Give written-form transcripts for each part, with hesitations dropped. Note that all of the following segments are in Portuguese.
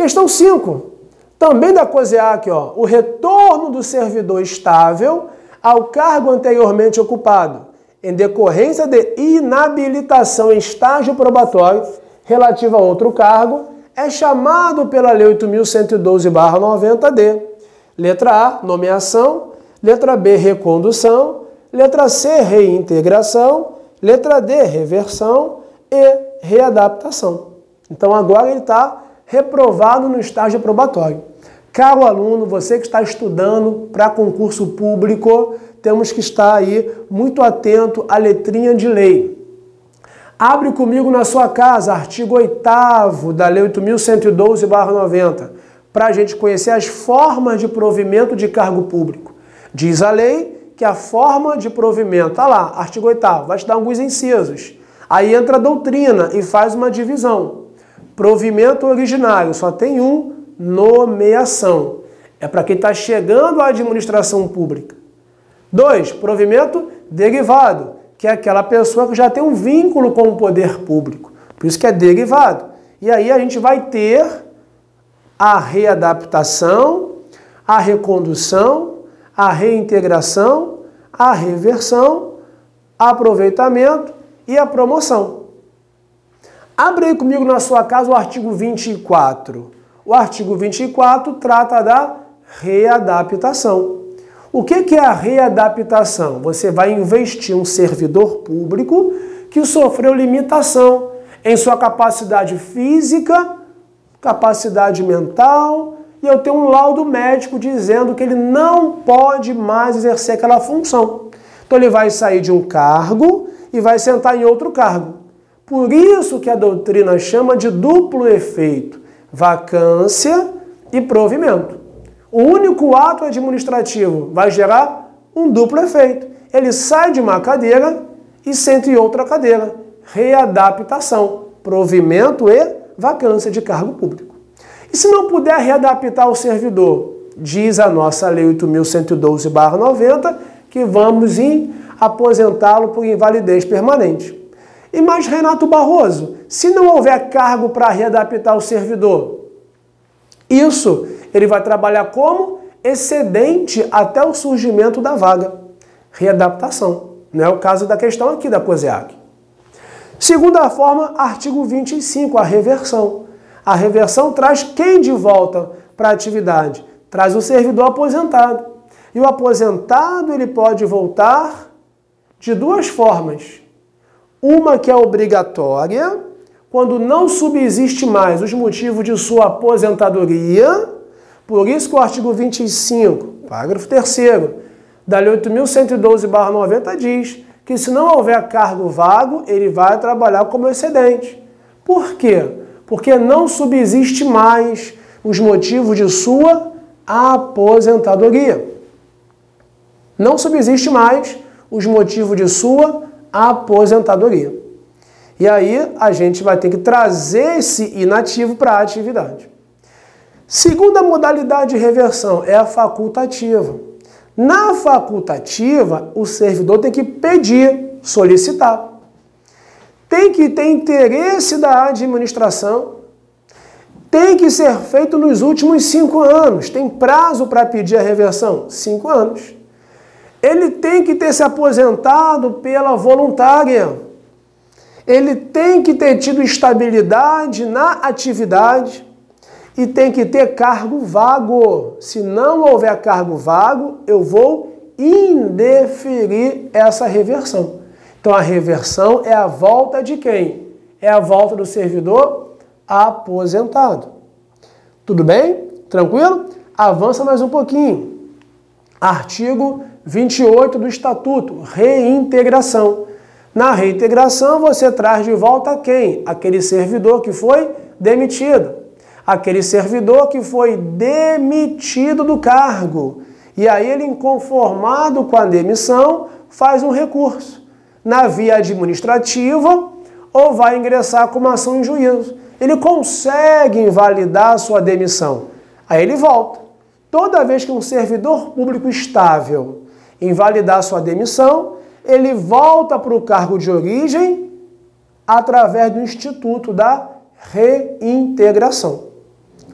Questão 5. Também da COSEAC, ó, o retorno do servidor estável ao cargo anteriormente ocupado, em decorrência de inabilitação em estágio probatório relativo a outro cargo, é chamado pela Lei 8.112/90-D. Letra A, nomeação. Letra B, recondução. Letra C, reintegração. Letra D, reversão. E readaptação. Então agora ele está reprovado no estágio probatório. Caro aluno, você que está estudando para concurso público, temos que estar aí muito atento à letrinha de lei. Abre comigo na sua casa, artigo 8º da Lei 8.112/90, para a gente conhecer as formas de provimento de cargo público. Diz a lei que a forma de provimento, tá lá, artigo 8º, vai te dar alguns incisos. Aí entra a doutrina e faz uma divisão. Provimento originário, só tem um, nomeação. É para quem está chegando à administração pública. 2, provimento derivado, que é aquela pessoa que já tem um vínculo com o poder público. Por isso que é derivado. E aí a gente vai ter a readaptação, a recondução, a reintegração, a reversão, aproveitamento e a promoção. Abre aí comigo na sua casa o artigo 24. O artigo 24 trata da readaptação. O que é a readaptação? Você vai investir um servidor público que sofreu limitação em sua capacidade física, capacidade mental, e eu tenho um laudo médico dizendo que ele não pode mais exercer aquela função. Então ele vai sair de um cargo e vai sentar em outro cargo. Por isso que a doutrina chama de duplo efeito, vacância e provimento. O único ato administrativo vai gerar um duplo efeito. Ele sai de uma cadeira e senta em outra cadeira. Readaptação, provimento e vacância de cargo público. E se não puder readaptar o servidor, diz a nossa Lei 8.112/90 que vamos aposentá-lo por invalidez permanente. E mais, Renato Barroso, se não houver cargo para readaptar o servidor, isso ele vai trabalhar como excedente até o surgimento da vaga. Readaptação. Não é o caso da questão aqui da COSEAC. Segunda forma, artigo 25, a reversão. A reversão traz quem de volta para a atividade? Traz o servidor aposentado. E o aposentado ele pode voltar de duas formas. Uma que é obrigatória, quando não subsiste mais os motivos de sua aposentadoria. Por isso que o artigo 25, parágrafo 3º, da Lei 8.112/90 diz que se não houver cargo vago, ele vai trabalhar como excedente. Por quê? Porque não subsiste mais os motivos de sua aposentadoria. Não subsiste mais os motivos de sua aposentadoria. E aí a gente vai ter que trazer esse inativo para a atividade. Segunda modalidade de reversão é a facultativa. Na facultativa, o servidor tem que pedir, solicitar. Tem que ter interesse da administração. Tem que ser feito nos últimos 5 anos. Tem prazo para pedir a reversão? 5 anos. Ele tem que ter se aposentado pela voluntária. Ele tem que ter tido estabilidade na atividade e tem que ter cargo vago. Se não houver cargo vago, eu vou indeferir essa reversão. Então a reversão é a volta de quem? É a volta do servidor aposentado. Tudo bem? Tranquilo? Avança mais um pouquinho. Artigo 28 do Estatuto, reintegração. Na reintegração, você traz de volta quem? Aquele servidor que foi demitido. Aquele servidor que foi demitido do cargo. E aí ele, inconformado com a demissão, faz um recurso na via administrativa ou vai ingressar com uma ação em juízo. Ele consegue invalidar a sua demissão. Aí ele volta. Toda vez que um servidor público estável invalidar sua demissão, ele volta para o cargo de origem através do Instituto da Reintegração.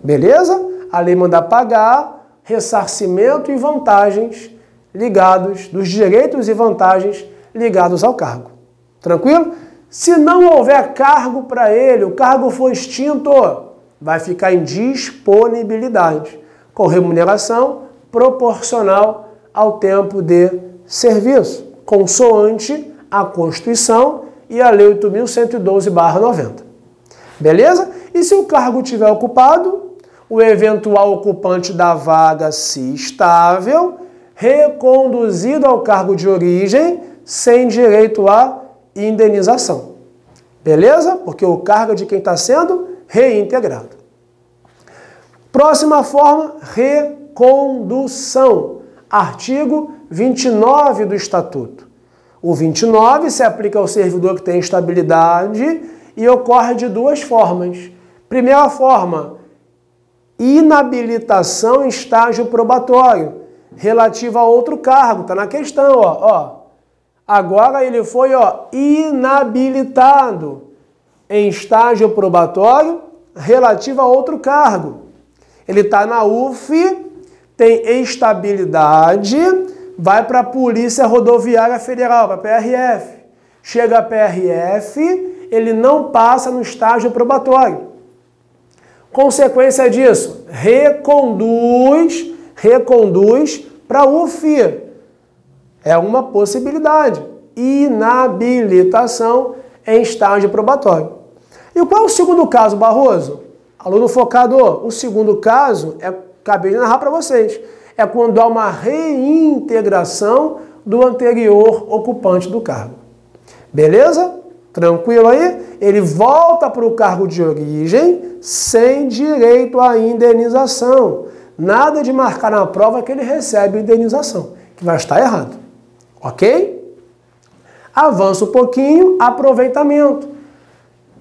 Beleza? A lei manda pagar ressarcimento e vantagens ligados, dos direitos e vantagens ligados ao cargo. Tranquilo? Se não houver cargo para ele, o cargo for extinto, vai ficar em disponibilidade, com remuneração proporcional ao tempo de serviço, consoante a Constituição e a Lei 8.112/90. Beleza? E se o cargo estiver ocupado, o eventual ocupante da vaga, se estável, reconduzido ao cargo de origem, sem direito à indenização. Beleza? Porque o cargo é de quem está sendo reintegrado. Próxima forma, recondução. Artigo 29 do Estatuto. O 29 se aplica ao servidor que tem estabilidade e ocorre de duas formas. Primeira forma, inabilitação em estágio probatório, relativa a outro cargo. Está na questão, ó. Agora ele foi, inabilitado em estágio probatório relativo a outro cargo. Ele está na UF, tem estabilidade, vai para a Polícia Rodoviária Federal, para a PRF. Chega a PRF, ele não passa no estágio probatório. Consequência disso, reconduz para a UF. É uma possibilidade. Inabilitação em estágio probatório. E qual é o segundo caso, Barroso? Aluno focador, o segundo caso, acabei de narrar para vocês, é quando há uma reintegração do anterior ocupante do cargo. Beleza? Tranquilo aí? Ele volta para o cargo de origem sem direito à indenização. Nada de marcar na prova que ele recebe indenização, que vai estar errado. Ok? Avança um pouquinho, aproveitamento. O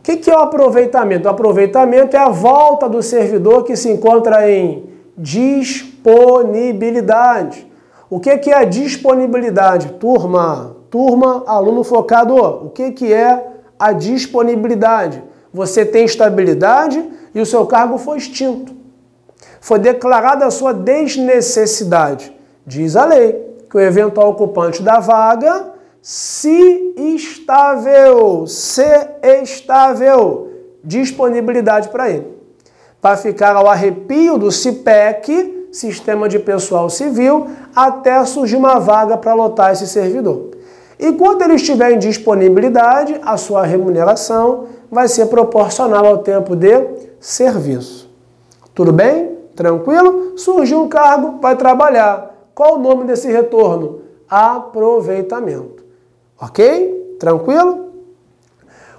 que é o aproveitamento? O aproveitamento é a volta do servidor que se encontra em disponibilidade. O que é a disponibilidade? Turma, aluno focador, o que é a disponibilidade? Você tem estabilidade e o seu cargo foi extinto. Foi declarada a sua desnecessidade. Diz a lei que o eventual ocupante da vaga, se estável, disponibilidade para ele. Vai ficar ao arrepio do CIPEC, Sistema de Pessoal Civil, até surgir uma vaga para lotar esse servidor. Enquanto ele estiver em disponibilidade, a sua remuneração vai ser proporcional ao tempo de serviço. Tudo bem? Tranquilo? Surgiu um cargo, vai trabalhar. Qual o nome desse retorno? Aproveitamento. Ok? Tranquilo?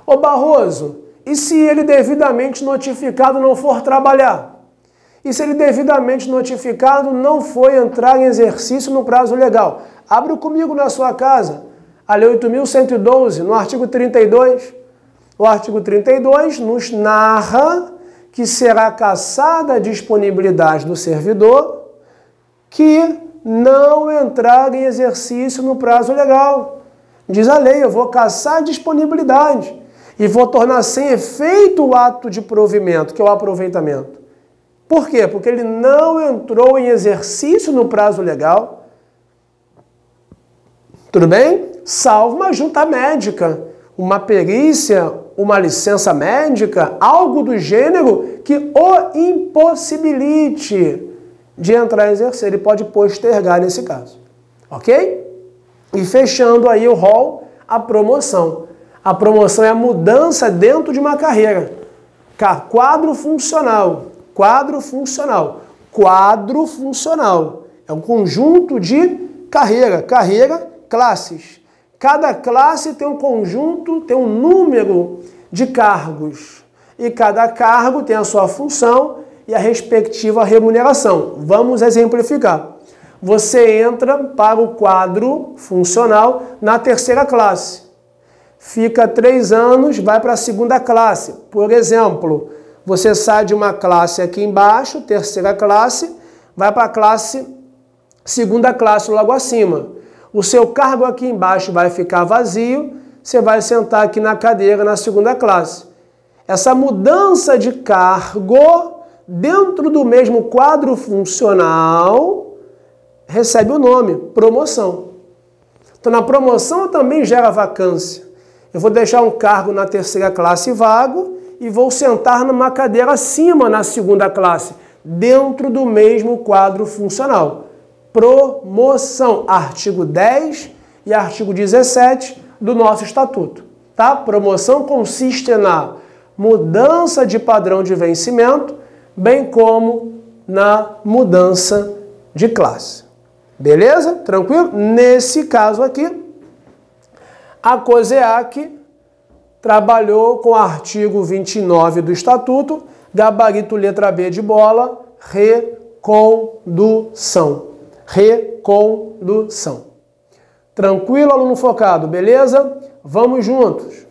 Ô Barroso, e se ele devidamente notificado não for trabalhar? E se ele devidamente notificado não for entrar em exercício no prazo legal? Abre comigo na sua casa a Lei 8.112, no artigo 32. O artigo 32 nos narra que será cassada a disponibilidade do servidor que não entrar em exercício no prazo legal. Diz a lei, eu vou cassar a disponibilidade e vou tornar sem efeito o ato de provimento, que é o aproveitamento. Por quê? Porque ele não entrou em exercício no prazo legal. Tudo bem? Salvo uma junta médica, uma perícia, uma licença médica, algo do gênero que o impossibilite de entrar em exercer. Ele pode postergar nesse caso. Ok? E fechando aí o rol, a promoção. A promoção é a mudança dentro de uma carreira. Quadro funcional. Quadro funcional. Quadro funcional. É um conjunto de carreira. Carreira, classes. Cada classe tem um conjunto, tem um número de cargos. E cada cargo tem a sua função e a respectiva remuneração. Vamos exemplificar. Você entra para o quadro funcional na terceira classe. Fica 3 anos, vai para a segunda classe. Por exemplo, você sai de uma classe aqui embaixo, terceira classe, vai para a classe, segunda classe logo acima. O seu cargo aqui embaixo vai ficar vazio, você vai sentar aqui na cadeira na segunda classe. Essa mudança de cargo dentro do mesmo quadro funcional, recebe o nome promoção. Então, na promoção também gera vacância. Eu vou deixar um cargo na terceira classe vago e vou sentar numa cadeira acima na segunda classe, dentro do mesmo quadro funcional. Promoção, artigo 10 e artigo 17 do nosso estatuto. Tá? Promoção consiste na mudança de padrão de vencimento, bem como na mudança de classe. Beleza? Tranquilo? Nesse caso aqui, a COSEAC trabalhou com o artigo 29 do Estatuto, gabarito letra B de bola, recondução. Recondução. Tranquilo, aluno focado? Beleza? Vamos juntos.